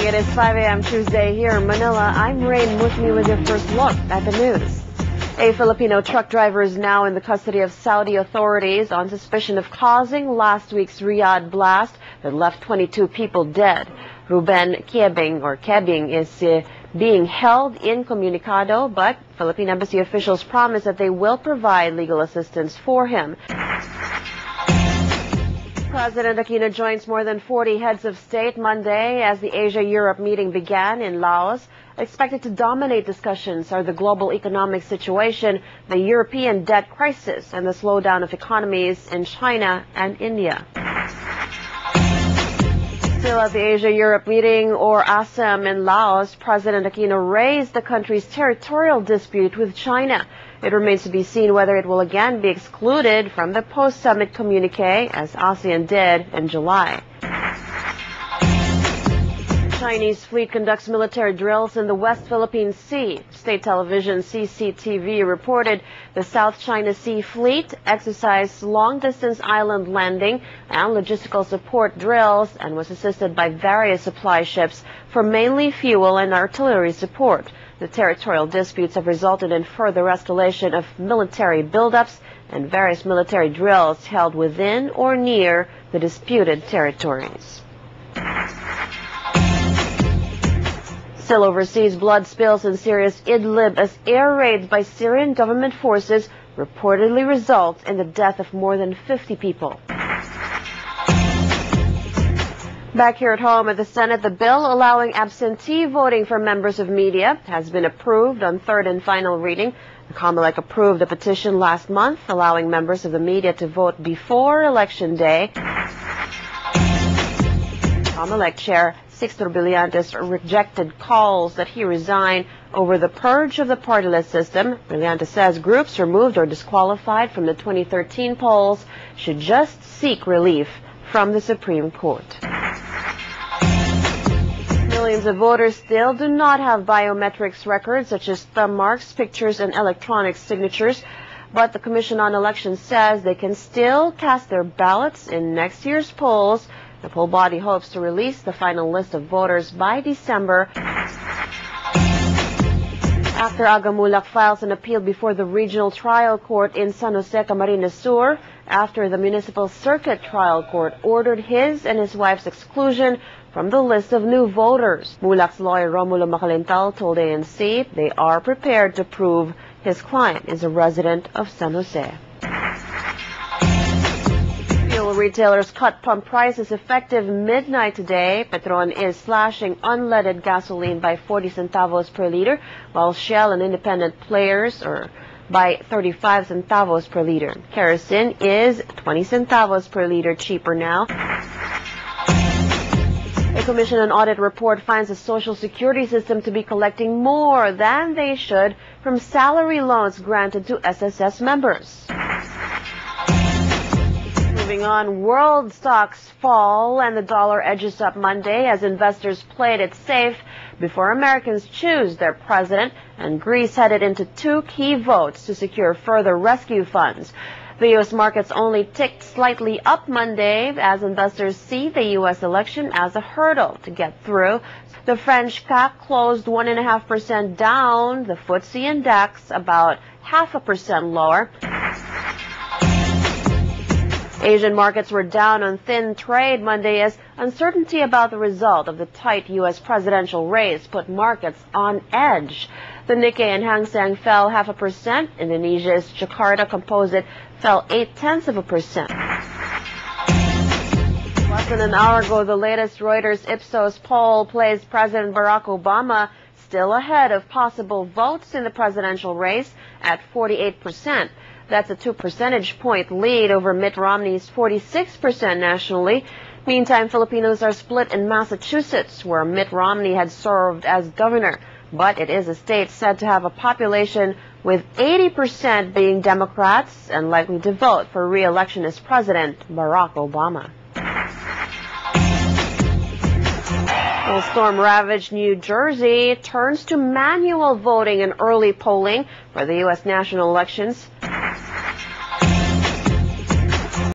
It is 5 a.m. Tuesday here in Manila. I'm Raine Musngi with your first look at the news. A Filipino truck driver is now in the custody of Saudi authorities on suspicion of causing last week's Riyadh blast that left 22 people dead. Ruben Kebing is being held incommunicado, but Philippine Embassy officials promise that they will provide legal assistance for him. President Aquino joins more than 40 heads of state Monday as the Asia-Europe meeting began in Laos. Expected to dominate discussions are the global economic situation, the European debt crisis, and the slowdown of economies in China and India. Still at the Asia-Europe meeting, or ASEM, in Laos, President Aquino raised the country's territorial dispute with China. It remains to be seen whether it will again be excluded from the post-summit communique, as ASEAN did in July. Chinese fleet conducts military drills in the West Philippine Sea. State television CCTV reported the South China Sea Fleet exercised long-distance island landing and logistical support drills and was assisted by various supply ships for mainly fuel and artillery support. The territorial disputes have resulted in further escalation of military buildups and various military drills held within or near the disputed territories. Still overseas, blood spills in Syria's Idlib as air raids by Syrian government forces reportedly result in the death of more than 50 people. Back here at home at the Senate, the bill allowing absentee voting for members of media has been approved on third and final reading. The COMELEC approved a petition last month allowing members of the media to vote before Election Day. COMELEC Chair Sixto Brillantes rejected calls that he resign over the purge of the partyless system. Brillantes says groups removed or disqualified from the 2013 polls should just seek relief from the Supreme Court. Millions of voters still do not have biometrics records such as thumb marks, pictures, and electronic signatures, but the Commission on Elections says they can still cast their ballots in next year's polls. The poll body hopes to release the final list of voters by December. After Agamulak files an appeal before the Regional Trial Court in San Jose, Camarines Sur, after the Municipal Circuit Trial Court ordered his and his wife's exclusion from the list of new voters. Mulak's lawyer Romulo Macalintal told ANC they are prepared to prove his client is a resident of San Jose. Fuel retailers cut pump prices effective midnight today. Petron is slashing unleaded gasoline by 40 centavos per liter, while Shell and independent players are by 35 centavos per liter. Kerosene is 20 centavos per liter cheaper now. A Commission on Audit report finds the Social Security system to be collecting more than they should from salary loans granted to SSS members. Moving on, world stocks fall and the dollar edges up Monday as investors played it safe before Americans choose their president, and Greece headed into two key votes to secure further rescue funds. The U.S. markets only ticked slightly up Monday as investors see the U.S. election as a hurdle to get through. The French CAC closed 1.5% down, the FTSE and DAX about 0.5% lower. Asian markets were down on thin trade Monday as uncertainty about the result of the tight U.S. presidential race put markets on edge. The Nikkei and Hang Seng fell 0.5%. Indonesia's Jakarta Composite fell 0.8%. Less than an hour ago, the latest Reuters Ipsos poll placed President Barack Obama still ahead of possible votes in the presidential race at 48%. That's a 2 percentage point lead over Mitt Romney's 46% nationally. Meantime, Filipinos are split in Massachusetts, where Mitt Romney had served as governor. But it is a state said to have a population with 80% being Democrats and likely to vote for re-election as President Barack Obama. Well, storm-ravaged New Jersey turns to manual voting and early polling for the U.S. national elections.